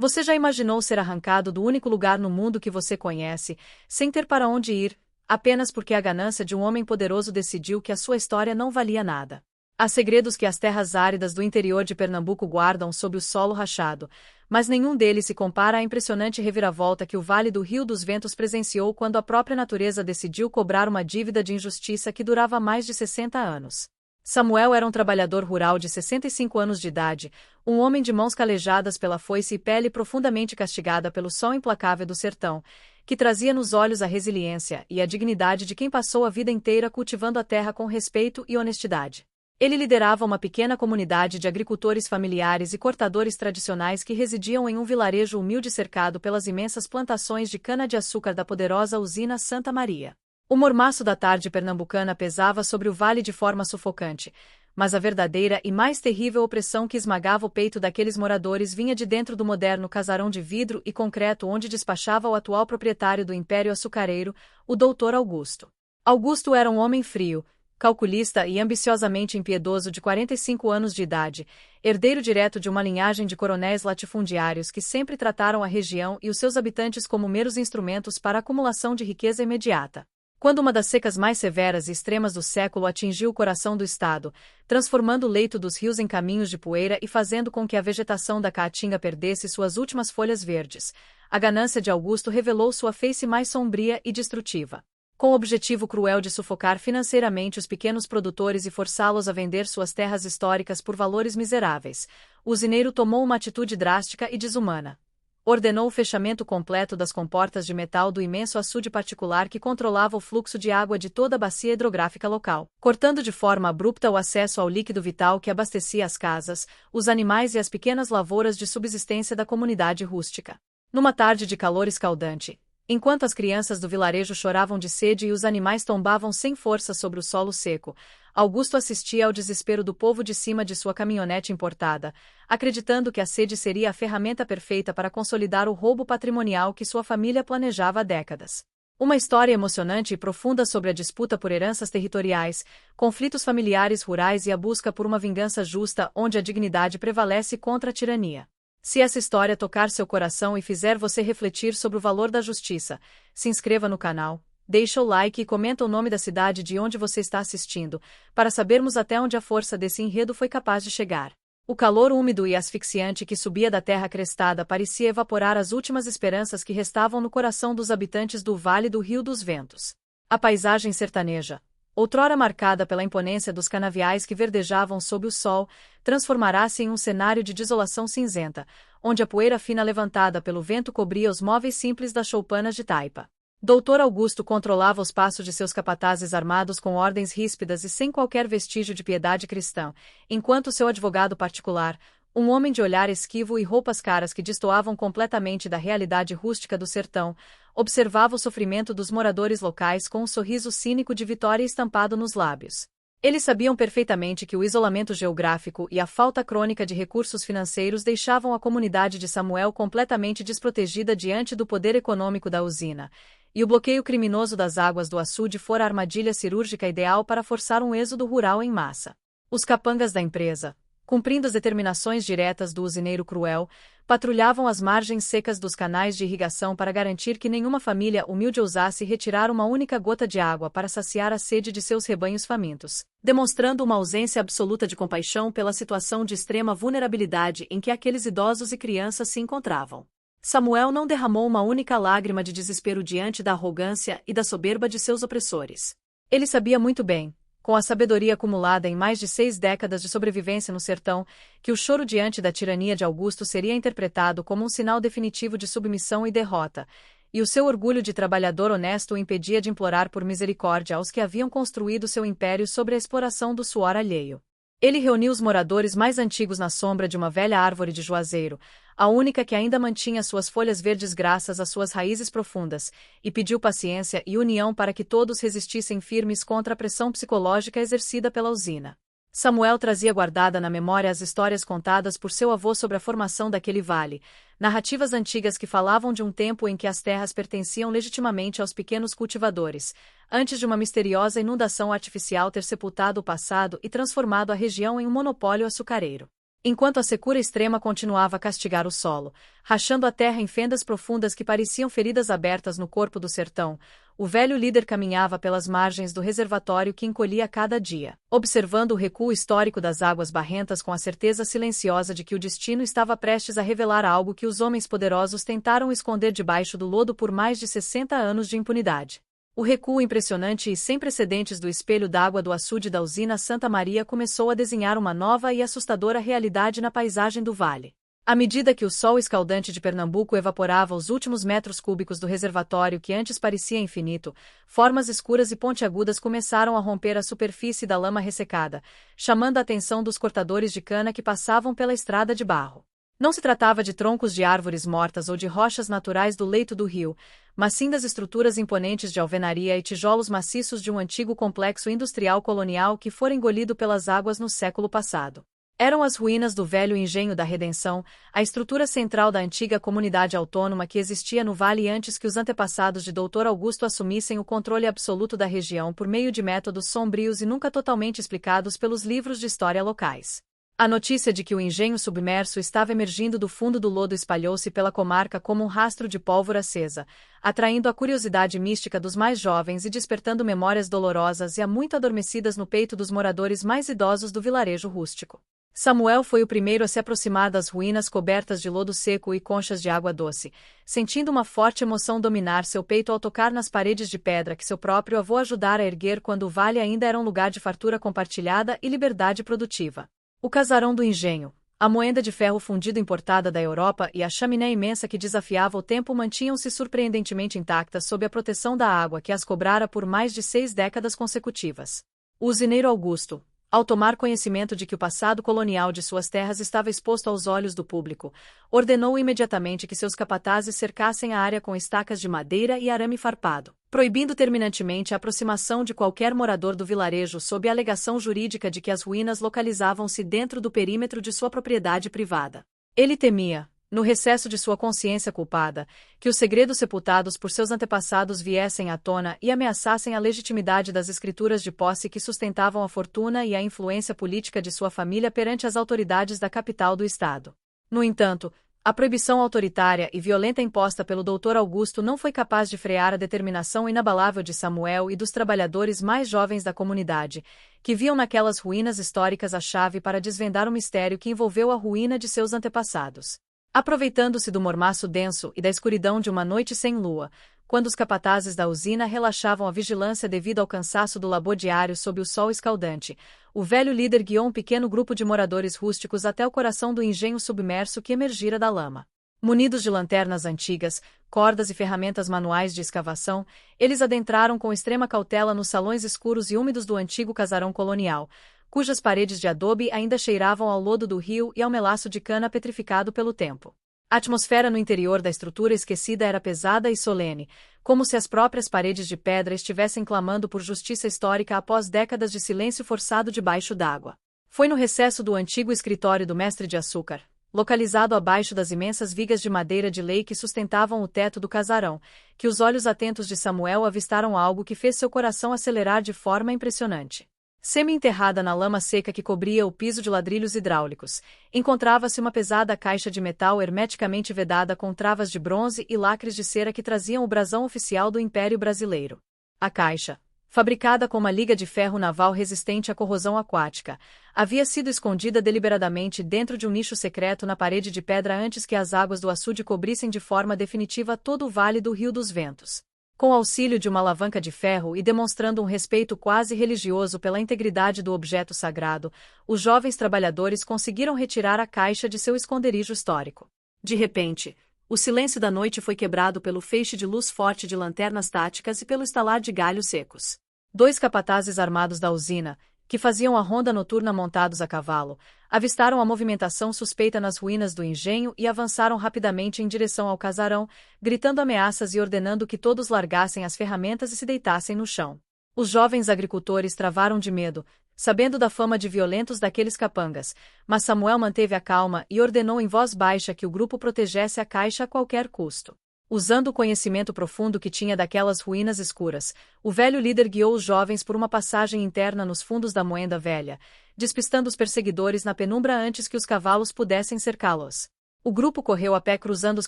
Você já imaginou ser arrancado do único lugar no mundo que você conhece, sem ter para onde ir, apenas porque a ganância de um homem poderoso decidiu que a sua história não valia nada? Há segredos que as terras áridas do interior de Pernambuco guardam sob o solo rachado, mas nenhum deles se compara à impressionante reviravolta que o Vale do Rio dos Ventos presenciou quando a própria natureza decidiu cobrar uma dívida de injustiça que durava mais de 60 anos. Samuel era um trabalhador rural de 65 anos de idade, um homem de mãos calejadas pela foice e pele profundamente castigada pelo sol implacável do sertão, que trazia nos olhos a resiliência e a dignidade de quem passou a vida inteira cultivando a terra com respeito e honestidade. Ele liderava uma pequena comunidade de agricultores familiares e cortadores tradicionais que residiam em um vilarejo humilde cercado pelas imensas plantações de cana-de-açúcar da poderosa usina Santa Maria. O mormaço da tarde pernambucana pesava sobre o vale de forma sufocante, mas a verdadeira e mais terrível opressão que esmagava o peito daqueles moradores vinha de dentro do moderno casarão de vidro e concreto onde despachava o atual proprietário do Império Açucareiro, o Dr. Augusto. Augusto era um homem frio, calculista e ambiciosamente impiedoso de 45 anos de idade, herdeiro direto de uma linhagem de coronéis latifundiários que sempre trataram a região e os seus habitantes como meros instrumentos para a acumulação de riqueza imediata. Quando uma das secas mais severas e extremas do século atingiu o coração do estado, transformando o leito dos rios em caminhos de poeira e fazendo com que a vegetação da caatinga perdesse suas últimas folhas verdes, a ganância de Augusto revelou sua face mais sombria e destrutiva. Com o objetivo cruel de sufocar financeiramente os pequenos produtores e forçá-los a vender suas terras históricas por valores miseráveis, o usineiro tomou uma atitude drástica e desumana. Ordenou o fechamento completo das comportas de metal do imenso açude particular que controlava o fluxo de água de toda a bacia hidrográfica local, cortando de forma abrupta o acesso ao líquido vital que abastecia as casas, os animais e as pequenas lavouras de subsistência da comunidade rústica. Numa tarde de calor escaldante, enquanto as crianças do vilarejo choravam de sede e os animais tombavam sem força sobre o solo seco, Augusto assistia ao desespero do povo de cima de sua caminhonete importada, acreditando que a sede seria a ferramenta perfeita para consolidar o roubo patrimonial que sua família planejava há décadas. Uma história emocionante e profunda sobre a disputa por heranças territoriais, conflitos familiares rurais e a busca por uma vingança justa onde a dignidade prevalece contra a tirania. Se essa história tocar seu coração e fizer você refletir sobre o valor da justiça, se inscreva no canal, deixa o like e comenta o nome da cidade de onde você está assistindo, para sabermos até onde a força desse enredo foi capaz de chegar. O calor úmido e asfixiante que subia da terra crestada parecia evaporar as últimas esperanças que restavam no coração dos habitantes do Vale do Rio dos Ventos. A paisagem sertaneja, outrora marcada pela imponência dos canaviais que verdejavam sob o sol, transformará-se em um cenário de desolação cinzenta, onde a poeira fina levantada pelo vento cobria os móveis simples das choupanas de taipa. Dr. Augusto controlava os passos de seus capatazes armados com ordens ríspidas e sem qualquer vestígio de piedade cristã, enquanto seu advogado particular, um homem de olhar esquivo e roupas caras que destoavam completamente da realidade rústica do sertão, observava o sofrimento dos moradores locais com um sorriso cínico de vitória estampado nos lábios. Eles sabiam perfeitamente que o isolamento geográfico e a falta crônica de recursos financeiros deixavam a comunidade de Samuel completamente desprotegida diante do poder econômico da usina, e o bloqueio criminoso das águas do açude fora a armadilha cirúrgica ideal para forçar um êxodo rural em massa. Os capangas da empresa, cumprindo as determinações diretas do usineiro cruel, patrulhavam as margens secas dos canais de irrigação para garantir que nenhuma família humilde ousasse retirar uma única gota de água para saciar a sede de seus rebanhos famintos, demonstrando uma ausência absoluta de compaixão pela situação de extrema vulnerabilidade em que aqueles idosos e crianças se encontravam. Samuel não derramou uma única lágrima de desespero diante da arrogância e da soberba de seus opressores. Ele sabia muito bem, com a sabedoria acumulada em mais de 6 décadas de sobrevivência no sertão, que o choro diante da tirania de Augusto seria interpretado como um sinal definitivo de submissão e derrota, e o seu orgulho de trabalhador honesto o impedia de implorar por misericórdia aos que haviam construído seu império sobre a exploração do suor alheio. Ele reuniu os moradores mais antigos na sombra de uma velha árvore de juazeiro, a única que ainda mantinha suas folhas verdes graças às suas raízes profundas, e pediu paciência e união para que todos resistissem firmes contra a pressão psicológica exercida pela usina. Samuel trazia guardada na memória as histórias contadas por seu avô sobre a formação daquele vale, narrativas antigas que falavam de um tempo em que as terras pertenciam legitimamente aos pequenos cultivadores, antes de uma misteriosa inundação artificial ter sepultado o passado e transformado a região em um monopólio açucareiro. Enquanto a secura extrema continuava a castigar o solo, rachando a terra em fendas profundas que pareciam feridas abertas no corpo do sertão, o velho líder caminhava pelas margens do reservatório que encolhia a cada dia, observando o recuo histórico das águas barrentas com a certeza silenciosa de que o destino estava prestes a revelar algo que os homens poderosos tentaram esconder debaixo do lodo por mais de 60 anos de impunidade. O recuo impressionante e sem precedentes do espelho d'água do açude da usina Santa Maria começou a desenhar uma nova e assustadora realidade na paisagem do vale. À medida que o sol escaldante de Pernambuco evaporava os últimos metros cúbicos do reservatório que antes parecia infinito, formas escuras e pontiagudas começaram a romper a superfície da lama ressecada, chamando a atenção dos cortadores de cana que passavam pela estrada de barro. Não se tratava de troncos de árvores mortas ou de rochas naturais do leito do rio, mas sim das estruturas imponentes de alvenaria e tijolos maciços de um antigo complexo industrial colonial que fora engolido pelas águas no século passado. Eram as ruínas do velho Engenho da Redenção, a estrutura central da antiga comunidade autônoma que existia no vale antes que os antepassados de Dr. Augusto assumissem o controle absoluto da região por meio de métodos sombrios e nunca totalmente explicados pelos livros de história locais. A notícia de que o engenho submerso estava emergindo do fundo do lodo espalhou-se pela comarca como um rastro de pólvora acesa, atraindo a curiosidade mística dos mais jovens e despertando memórias dolorosas e há muito adormecidas no peito dos moradores mais idosos do vilarejo rústico. Samuel foi o primeiro a se aproximar das ruínas cobertas de lodo seco e conchas de água doce, sentindo uma forte emoção dominar seu peito ao tocar nas paredes de pedra que seu próprio avô ajudara a erguer quando o vale ainda era um lugar de fartura compartilhada e liberdade produtiva. O casarão do engenho, a moenda de ferro fundido importada da Europa e a chaminé imensa que desafiava o tempo mantinham-se surpreendentemente intactas sob a proteção da água que as cobrara por mais de 6 décadas consecutivas. O usineiro Augusto, ao tomar conhecimento de que o passado colonial de suas terras estava exposto aos olhos do público, ordenou imediatamente que seus capatazes cercassem a área com estacas de madeira e arame farpado, proibindo terminantemente a aproximação de qualquer morador do vilarejo sob a alegação jurídica de que as ruínas localizavam-se dentro do perímetro de sua propriedade privada. Ele temia, no recesso de sua consciência culpada, que os segredos sepultados por seus antepassados viessem à tona e ameaçassem a legitimidade das escrituras de posse que sustentavam a fortuna e a influência política de sua família perante as autoridades da capital do estado. No entanto, a proibição autoritária e violenta imposta pelo Dr. Augusto não foi capaz de frear a determinação inabalável de Samuel e dos trabalhadores mais jovens da comunidade, que viam naquelas ruínas históricas a chave para desvendar o mistério que envolveu a ruína de seus antepassados. Aproveitando-se do mormaço denso e da escuridão de uma noite sem lua, quando os capatazes da usina relaxavam a vigilância devido ao cansaço do labor diário sob o sol escaldante, o velho líder guiou um pequeno grupo de moradores rústicos até o coração do engenho submerso que emergira da lama. Munidos de lanternas antigas, cordas e ferramentas manuais de escavação, eles adentraram com extrema cautela nos salões escuros e úmidos do antigo casarão colonial, cujas paredes de adobe ainda cheiravam ao lodo do rio e ao melaço de cana petrificado pelo tempo. A atmosfera no interior da estrutura esquecida era pesada e solene, como se as próprias paredes de pedra estivessem clamando por justiça histórica após décadas de silêncio forçado debaixo d'água. Foi no recesso do antigo escritório do mestre de açúcar, localizado abaixo das imensas vigas de madeira de lei que sustentavam o teto do casarão, que os olhos atentos de Samuel avistaram algo que fez seu coração acelerar de forma impressionante. Semi-enterrada na lama seca que cobria o piso de ladrilhos hidráulicos, encontrava-se uma pesada caixa de metal hermeticamente vedada com travas de bronze e lacres de cera que traziam o brasão oficial do Império Brasileiro. A caixa, fabricada com uma liga de ferro naval resistente à corrosão aquática, havia sido escondida deliberadamente dentro de um nicho secreto na parede de pedra antes que as águas do açude cobrissem de forma definitiva todo o vale do Rio dos Ventos. Com auxílio de uma alavanca de ferro e demonstrando um respeito quase religioso pela integridade do objeto sagrado, os jovens trabalhadores conseguiram retirar a caixa de seu esconderijo histórico. De repente, o silêncio da noite foi quebrado pelo feixe de luz forte de lanternas táticas e pelo estalar de galhos secos. 2 capatazes armados da usina, que faziam a ronda noturna montados a cavalo, avistaram a movimentação suspeita nas ruínas do engenho e avançaram rapidamente em direção ao casarão, gritando ameaças e ordenando que todos largassem as ferramentas e se deitassem no chão. Os jovens agricultores travaram de medo, sabendo da fama de violentos daqueles capangas, mas Samuel manteve a calma e ordenou em voz baixa que o grupo protegesse a caixa a qualquer custo. Usando o conhecimento profundo que tinha daquelas ruínas escuras, o velho líder guiou os jovens por uma passagem interna nos fundos da moenda velha, despistando os perseguidores na penumbra antes que os cavalos pudessem cercá-los. O grupo correu a pé cruzando os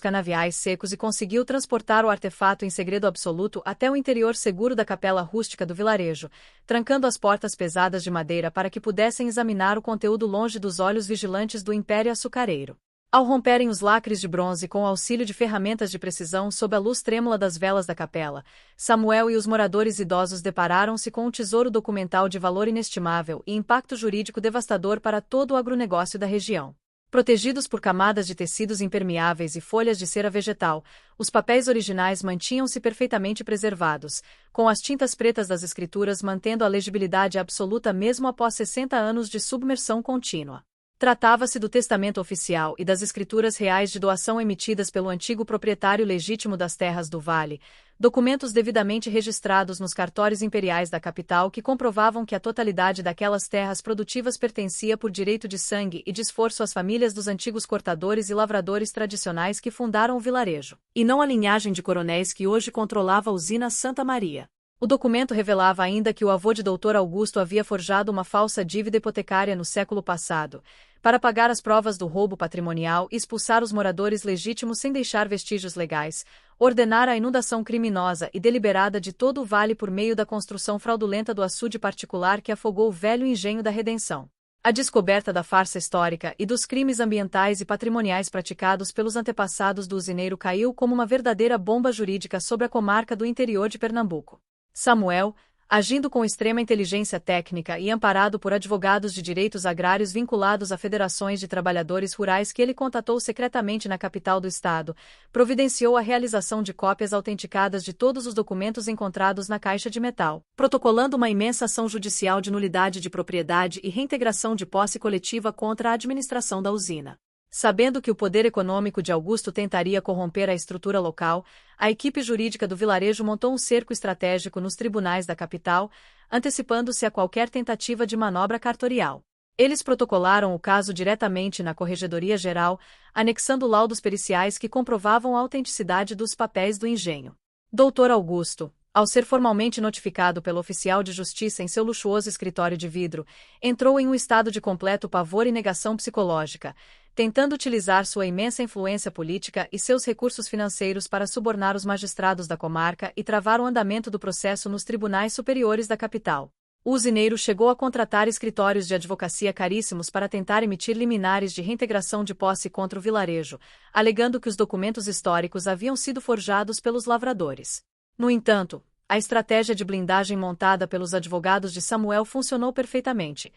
canaviais secos e conseguiu transportar o artefato em segredo absoluto até o interior seguro da capela rústica do vilarejo, trancando as portas pesadas de madeira para que pudessem examinar o conteúdo longe dos olhos vigilantes do Império Açucareiro. Ao romperem os lacres de bronze com o auxílio de ferramentas de precisão sob a luz trêmula das velas da capela, Samuel e os moradores idosos depararam-se com um tesouro documental de valor inestimável e impacto jurídico devastador para todo o agronegócio da região. Protegidos por camadas de tecidos impermeáveis e folhas de cera vegetal, os papéis originais mantinham-se perfeitamente preservados, com as tintas pretas das escrituras mantendo a legibilidade absoluta mesmo após 60 anos de submersão contínua. Tratava-se do testamento oficial e das escrituras reais de doação emitidas pelo antigo proprietário legítimo das terras do Vale, documentos devidamente registrados nos cartórios imperiais da capital que comprovavam que a totalidade daquelas terras produtivas pertencia por direito de sangue e de esforço às famílias dos antigos cortadores e lavradores tradicionais que fundaram o vilarejo, e não à linhagem de coronéis que hoje controlava a usina Santa Maria. O documento revelava ainda que o avô de Dr. Augusto havia forjado uma falsa dívida hipotecária no século passado, para pagar as provas do roubo patrimonial e expulsar os moradores legítimos sem deixar vestígios legais, ordenara a inundação criminosa e deliberada de todo o vale por meio da construção fraudulenta do açude particular que afogou o velho engenho da Redenção. A descoberta da farsa histórica e dos crimes ambientais e patrimoniais praticados pelos antepassados do usineiro caiu como uma verdadeira bomba jurídica sobre a comarca do interior de Pernambuco. Samuel, agindo com extrema inteligência técnica e amparado por advogados de direitos agrários vinculados a federações de trabalhadores rurais que ele contatou secretamente na capital do estado, providenciou a realização de cópias autenticadas de todos os documentos encontrados na caixa de metal, protocolando uma imensa ação judicial de nulidade de propriedade e reintegração de posse coletiva contra a administração da usina. Sabendo que o poder econômico de Augusto tentaria corromper a estrutura local, a equipe jurídica do vilarejo montou um cerco estratégico nos tribunais da capital, antecipando-se a qualquer tentativa de manobra cartorial. Eles protocolaram o caso diretamente na Corregedoria Geral, anexando laudos periciais que comprovavam a autenticidade dos papéis do engenho. Dr. Augusto, ao ser formalmente notificado pelo oficial de justiça em seu luxuoso escritório de vidro, entrou em um estado de completo pavor e negação psicológica, tentando utilizar sua imensa influência política e seus recursos financeiros para subornar os magistrados da comarca e travar o andamento do processo nos tribunais superiores da capital. O usineiro chegou a contratar escritórios de advocacia caríssimos para tentar emitir liminares de reintegração de posse contra o vilarejo, alegando que os documentos históricos haviam sido forjados pelos lavradores. No entanto, a estratégia de blindagem montada pelos advogados de Samuel funcionou perfeitamente.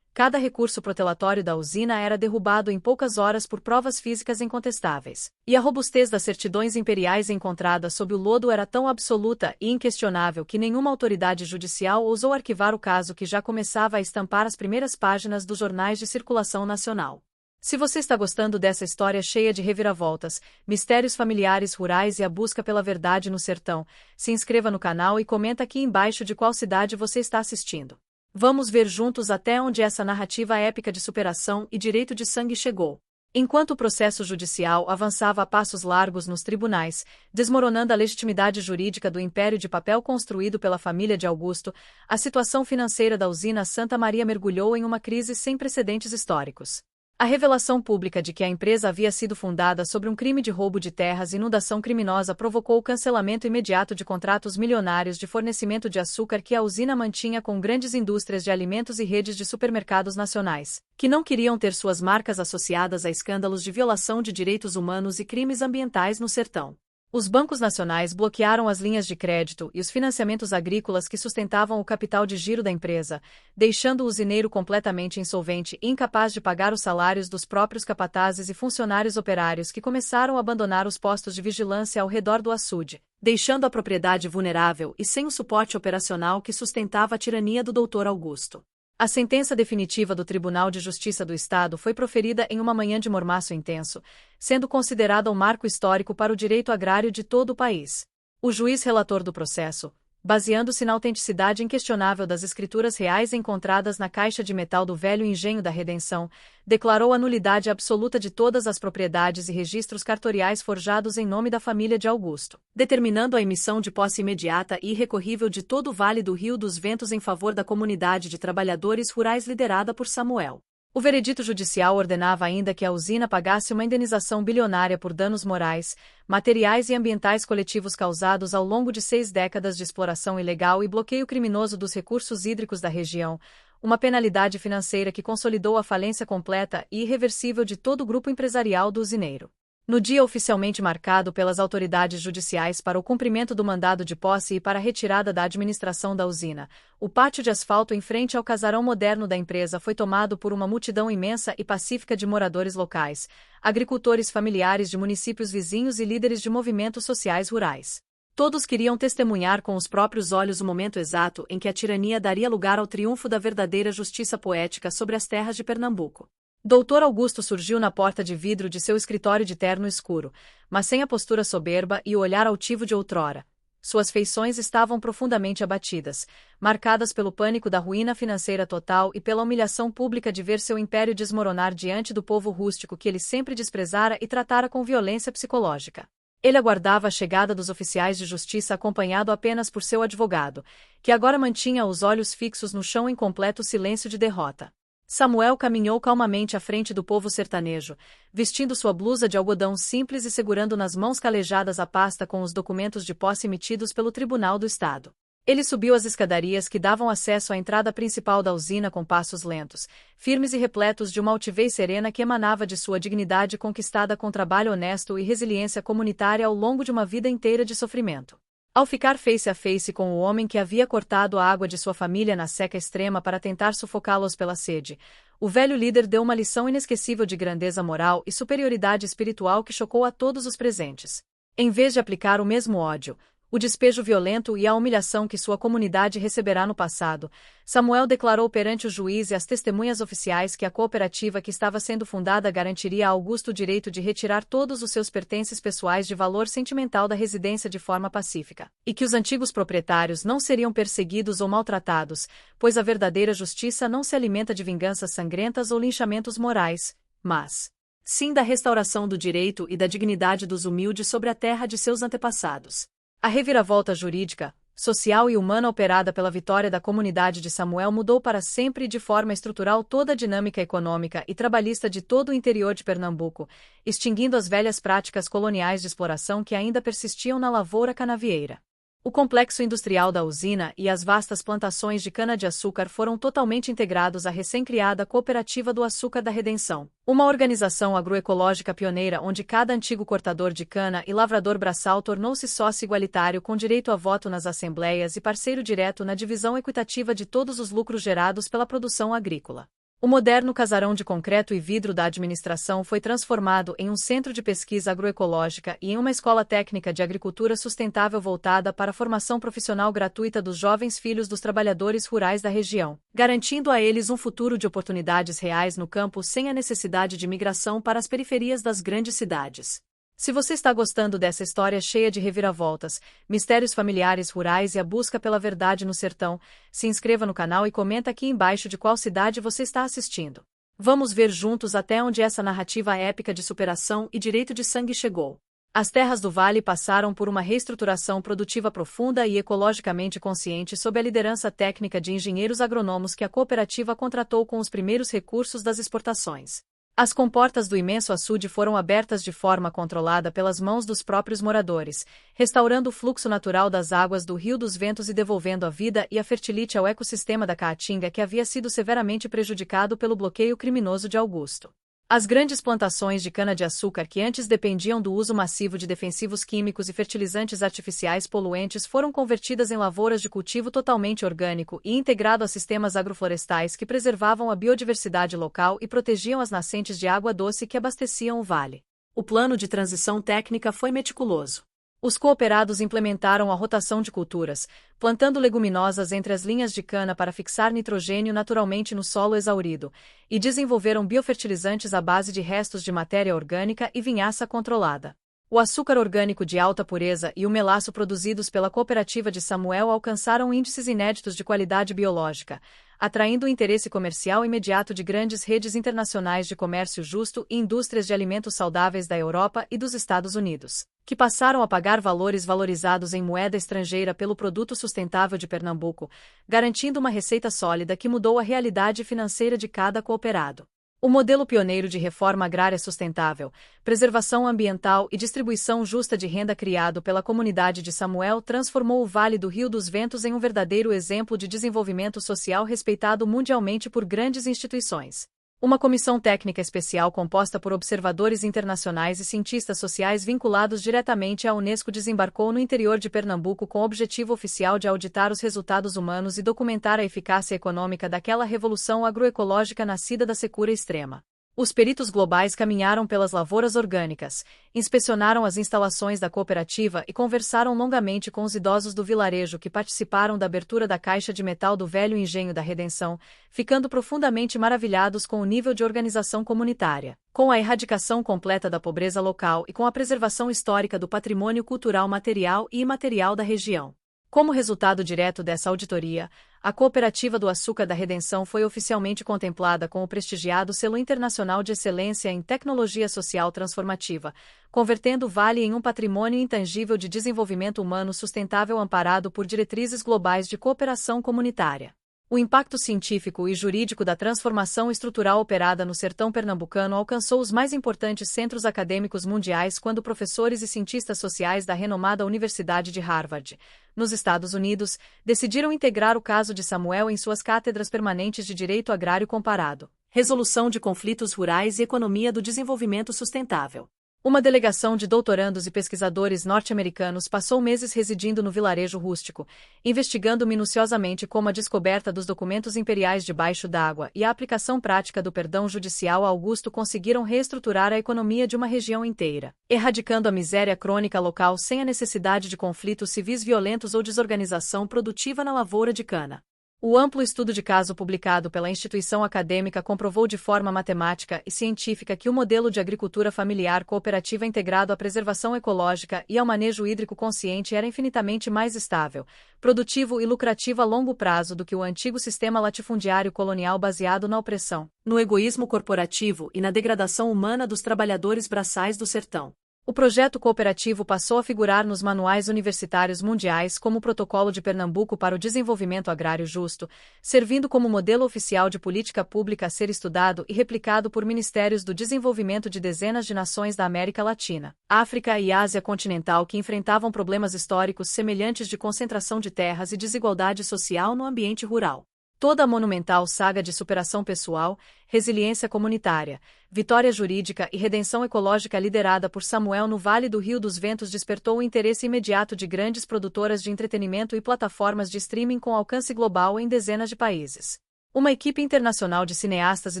Cada recurso protelatório da usina era derrubado em poucas horas por provas físicas incontestáveis, e a robustez das certidões imperiais encontradas sob o lodo era tão absoluta e inquestionável que nenhuma autoridade judicial ousou arquivar o caso que já começava a estampar as primeiras páginas dos jornais de circulação nacional. Se você está gostando dessa história cheia de reviravoltas, mistérios familiares rurais e a busca pela verdade no sertão, se inscreva no canal e comenta aqui embaixo de qual cidade você está assistindo. Vamos ver juntos até onde essa narrativa épica de superação e direito de sangue chegou. Enquanto o processo judicial avançava a passos largos nos tribunais, desmoronando a legitimidade jurídica do império de papel construído pela família de Augusto, a situação financeira da usina Santa Maria mergulhou em uma crise sem precedentes históricos. A revelação pública de que a empresa havia sido fundada sobre um crime de roubo de terras e inundação criminosa provocou o cancelamento imediato de contratos milionários de fornecimento de açúcar que a usina mantinha com grandes indústrias de alimentos e redes de supermercados nacionais, que não queriam ter suas marcas associadas a escândalos de violação de direitos humanos e crimes ambientais no sertão. Os bancos nacionais bloquearam as linhas de crédito e os financiamentos agrícolas que sustentavam o capital de giro da empresa, deixando o usineiro completamente insolvente e incapaz de pagar os salários dos próprios capatazes e funcionários operários que começaram a abandonar os postos de vigilância ao redor do açude, deixando a propriedade vulnerável e sem o suporte operacional que sustentava a tirania do Dr. Augusto. A sentença definitiva do Tribunal de Justiça do Estado foi proferida em uma manhã de mormaço intenso, sendo considerada um marco histórico para o direito agrário de todo o país. O juiz relator do processo, baseando-se na autenticidade inquestionável das escrituras reais encontradas na caixa de metal do velho engenho da Redenção, declarou a nulidade absoluta de todas as propriedades e registros cartoriais forjados em nome da família de Augusto, determinando a emissão de posse imediata e irrecorrível de todo o Vale do Rio dos Ventos em favor da comunidade de trabalhadores rurais liderada por Samuel. O veredito judicial ordenava ainda que a usina pagasse uma indenização bilionária por danos morais, materiais e ambientais coletivos causados ao longo de 6 décadas de exploração ilegal e bloqueio criminoso dos recursos hídricos da região, uma penalidade financeira que consolidou a falência completa e irreversível de todo o grupo empresarial do usineiro. No dia oficialmente marcado pelas autoridades judiciais para o cumprimento do mandado de posse e para a retirada da administração da usina, o pátio de asfalto em frente ao casarão moderno da empresa foi tomado por uma multidão imensa e pacífica de moradores locais, agricultores familiares de municípios vizinhos e líderes de movimentos sociais rurais. Todos queriam testemunhar com os próprios olhos o momento exato em que a tirania daria lugar ao triunfo da verdadeira justiça poética sobre as terras de Pernambuco. Dr. Augusto surgiu na porta de vidro de seu escritório de terno escuro, mas sem a postura soberba e o olhar altivo de outrora. Suas feições estavam profundamente abatidas, marcadas pelo pânico da ruína financeira total e pela humilhação pública de ver seu império desmoronar diante do povo rústico que ele sempre desprezara e tratara com violência psicológica. Ele aguardava a chegada dos oficiais de justiça acompanhado apenas por seu advogado, que agora mantinha os olhos fixos no chão em completo silêncio de derrota. Samuel caminhou calmamente à frente do povo sertanejo, vestindo sua blusa de algodão simples e segurando nas mãos calejadas a pasta com os documentos de posse emitidos pelo Tribunal do Estado. Ele subiu as escadarias que davam acesso à entrada principal da usina com passos lentos, firmes e repletos de uma altivez serena que emanava de sua dignidade conquistada com trabalho honesto e resiliência comunitária ao longo de uma vida inteira de sofrimento. Ao ficar face a face com o homem que havia cortado a água de sua família na seca extrema para tentar sufocá-los pela sede, o velho líder deu uma lição inesquecível de grandeza moral e superioridade espiritual que chocou a todos os presentes. Em vez de aplicar o mesmo ódio, o despejo violento e a humilhação que sua comunidade receberá no passado, Samuel declarou perante o juiz e as testemunhas oficiais que a cooperativa que estava sendo fundada garantiria a Augusto o direito de retirar todos os seus pertences pessoais de valor sentimental da residência de forma pacífica, e que os antigos proprietários não seriam perseguidos ou maltratados, pois a verdadeira justiça não se alimenta de vinganças sangrentas ou linchamentos morais, mas sim da restauração do direito e da dignidade dos humildes sobre a terra de seus antepassados. A reviravolta jurídica, social e humana operada pela vitória da comunidade de Samuel mudou para sempre e de forma estrutural toda a dinâmica econômica e trabalhista de todo o interior de Pernambuco, extinguindo as velhas práticas coloniais de exploração que ainda persistiam na lavoura canavieira. O complexo industrial da usina e as vastas plantações de cana-de-açúcar foram totalmente integrados à recém-criada Cooperativa do Açúcar da Redenção, uma organização agroecológica pioneira onde cada antigo cortador de cana e lavrador braçal tornou-se sócio igualitário com direito a voto nas assembleias e parceiro direto na divisão equitativa de todos os lucros gerados pela produção agrícola. O moderno casarão de concreto e vidro da administração foi transformado em um centro de pesquisa agroecológica e em uma escola técnica de agricultura sustentável voltada para a formação profissional gratuita dos jovens filhos dos trabalhadores rurais da região, garantindo a eles um futuro de oportunidades reais no campo sem a necessidade de migração para as periferias das grandes cidades. Se você está gostando dessa história cheia de reviravoltas, mistérios familiares rurais e a busca pela verdade no sertão, se inscreva no canal e comenta aqui embaixo de qual cidade você está assistindo. Vamos ver juntos até onde essa narrativa épica de superação e direito de sangue chegou. As terras do Vale passaram por uma reestruturação produtiva profunda e ecologicamente consciente sob a liderança técnica de engenheiros agrônomos que a cooperativa contratou com os primeiros recursos das exportações. As comportas do imenso açude foram abertas de forma controlada pelas mãos dos próprios moradores, restaurando o fluxo natural das águas do Rio dos Ventos e devolvendo a vida e a fertilite ao ecossistema da Caatinga que havia sido severamente prejudicado pelo bloqueio criminoso de Augusto. As grandes plantações de cana-de-açúcar que antes dependiam do uso massivo de defensivos químicos e fertilizantes artificiais poluentes foram convertidas em lavouras de cultivo totalmente orgânico e integrado a sistemas agroflorestais que preservavam a biodiversidade local e protegiam as nascentes de água doce que abasteciam o vale. O plano de transição técnica foi meticuloso. Os cooperados implementaram a rotação de culturas, plantando leguminosas entre as linhas de cana para fixar nitrogênio naturalmente no solo exaurido, e desenvolveram biofertilizantes à base de restos de matéria orgânica e vinhaça controlada. O açúcar orgânico de alta pureza e o melaço produzidos pela cooperativa de Samuel alcançaram índices inéditos de qualidade biológica, atraindo o interesse comercial imediato de grandes redes internacionais de comércio justo e indústrias de alimentos saudáveis da Europa e dos Estados Unidos, que passaram a pagar valores valorizados em moeda estrangeira pelo produto sustentável de Pernambuco, garantindo uma receita sólida que mudou a realidade financeira de cada cooperado. O modelo pioneiro de reforma agrária sustentável, preservação ambiental e distribuição justa de renda criado pela comunidade de Samuel transformou o Vale do Rio dos Ventos em um verdadeiro exemplo de desenvolvimento social respeitado mundialmente por grandes instituições. Uma comissão técnica especial composta por observadores internacionais e cientistas sociais vinculados diretamente à Unesco desembarcou no interior de Pernambuco com o objetivo oficial de auditar os resultados humanos e documentar a eficácia econômica daquela revolução agroecológica nascida da secura extrema. Os peritos globais caminharam pelas lavouras orgânicas, inspecionaram as instalações da cooperativa e conversaram longamente com os idosos do vilarejo que participaram da abertura da caixa de metal do velho engenho da Redenção, ficando profundamente maravilhados com o nível de organização comunitária, com a erradicação completa da pobreza local e com a preservação histórica do patrimônio cultural material e imaterial da região. Como resultado direto dessa auditoria, a Cooperativa do Açúcar da Redenção foi oficialmente contemplada com o prestigiado Selo Internacional de Excelência em Tecnologia Social Transformativa, convertendo o Vale em um patrimônio intangível de desenvolvimento humano sustentável amparado por diretrizes globais de cooperação comunitária. O impacto científico e jurídico da transformação estrutural operada no sertão pernambucano alcançou os mais importantes centros acadêmicos mundiais quando professores e cientistas sociais da renomada Universidade de Harvard, nos Estados Unidos, decidiram integrar o caso de Samuel em suas cátedras permanentes de Direito Agrário Comparado, Resolução de Conflitos Rurais e Economia do Desenvolvimento Sustentável. Uma delegação de doutorandos e pesquisadores norte-americanos passou meses residindo no vilarejo rústico, investigando minuciosamente como a descoberta dos documentos imperiais debaixo d'água e a aplicação prática do perdão judicial a Augusto conseguiram reestruturar a economia de uma região inteira, erradicando a miséria crônica local sem a necessidade de conflitos civis violentos ou desorganização produtiva na lavoura de cana. O amplo estudo de caso publicado pela instituição acadêmica comprovou de forma matemática e científica que o modelo de agricultura familiar cooperativa integrado à preservação ecológica e ao manejo hídrico consciente era infinitamente mais estável, produtivo e lucrativo a longo prazo do que o antigo sistema latifundiário colonial baseado na opressão, no egoísmo corporativo e na degradação humana dos trabalhadores braçais do sertão. O projeto cooperativo passou a figurar nos manuais universitários mundiais como o Protocolo de Pernambuco para o Desenvolvimento Agrário Justo, servindo como modelo oficial de política pública a ser estudado e replicado por ministérios do desenvolvimento de dezenas de nações da América Latina, África e Ásia continental que enfrentavam problemas históricos semelhantes de concentração de terras e desigualdade social no ambiente rural. Toda a monumental saga de superação pessoal, resiliência comunitária, vitória jurídica e redenção ecológica liderada por Samuel no Vale do Rio dos Ventos despertou o interesse imediato de grandes produtoras de entretenimento e plataformas de streaming com alcance global em dezenas de países. Uma equipe internacional de cineastas e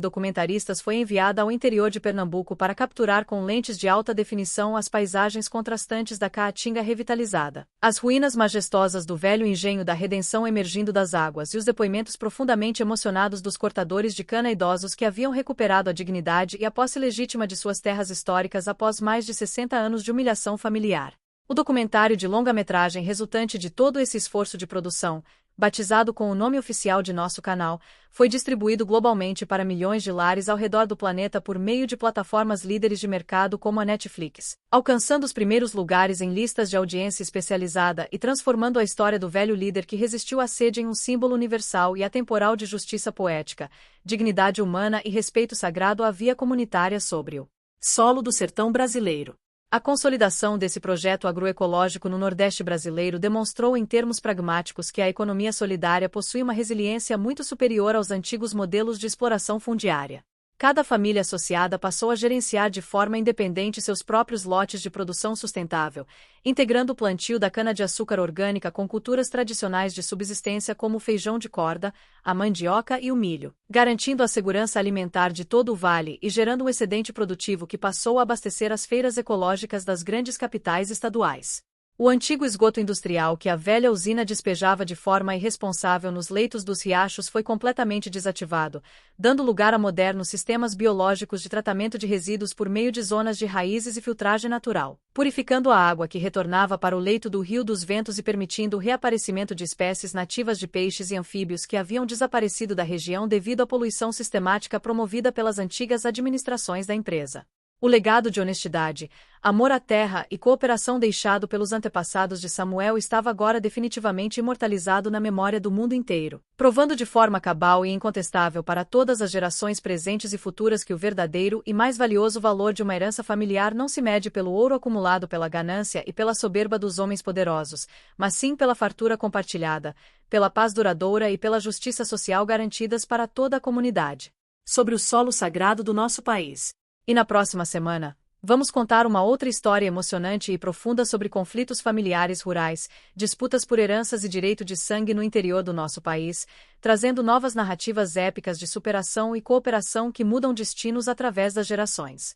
documentaristas foi enviada ao interior de Pernambuco para capturar com lentes de alta definição as paisagens contrastantes da Caatinga revitalizada, as ruínas majestosas do velho engenho da Redenção emergindo das águas e os depoimentos profundamente emocionados dos cortadores de cana idosos que haviam recuperado a dignidade e a posse legítima de suas terras históricas após mais de 60 anos de humilhação familiar. O documentário de longa-metragem resultante de todo esse esforço de produção, batizado com o nome oficial de nosso canal, foi distribuído globalmente para milhões de lares ao redor do planeta por meio de plataformas líderes de mercado como a Netflix, alcançando os primeiros lugares em listas de audiência especializada e transformando a história do velho líder que resistiu à sede em um símbolo universal e atemporal de justiça poética, dignidade humana e respeito sagrado à via comunitária sobre o solo do sertão brasileiro. A consolidação desse projeto agroecológico no Nordeste brasileiro demonstrou em termos pragmáticos que a economia solidária possui uma resiliência muito superior aos antigos modelos de exploração fundiária. Cada família associada passou a gerenciar de forma independente seus próprios lotes de produção sustentável, integrando o plantio da cana-de-açúcar orgânica com culturas tradicionais de subsistência como o feijão de corda, a mandioca e o milho, garantindo a segurança alimentar de todo o vale e gerando um excedente produtivo que passou a abastecer as feiras ecológicas das grandes capitais estaduais. O antigo esgoto industrial que a velha usina despejava de forma irresponsável nos leitos dos riachos foi completamente desativado, dando lugar a modernos sistemas biológicos de tratamento de resíduos por meio de zonas de raízes e filtragem natural, purificando a água que retornava para o leito do Rio dos Ventos e permitindo o reaparecimento de espécies nativas de peixes e anfíbios que haviam desaparecido da região devido à poluição sistemática promovida pelas antigas administrações da empresa. O legado de honestidade, amor à terra e cooperação deixado pelos antepassados de Samuel estava agora definitivamente imortalizado na memória do mundo inteiro, provando de forma cabal e incontestável para todas as gerações presentes e futuras que o verdadeiro e mais valioso valor de uma herança familiar não se mede pelo ouro acumulado pela ganância e pela soberba dos homens poderosos, mas sim pela fartura compartilhada, pela paz duradoura e pela justiça social garantidas para toda a comunidade. Sobre o solo sagrado do nosso país. E na próxima semana, vamos contar uma outra história emocionante e profunda sobre conflitos familiares rurais, disputas por heranças e direito de sangue no interior do nosso país, trazendo novas narrativas épicas de superação e cooperação que mudam destinos através das gerações.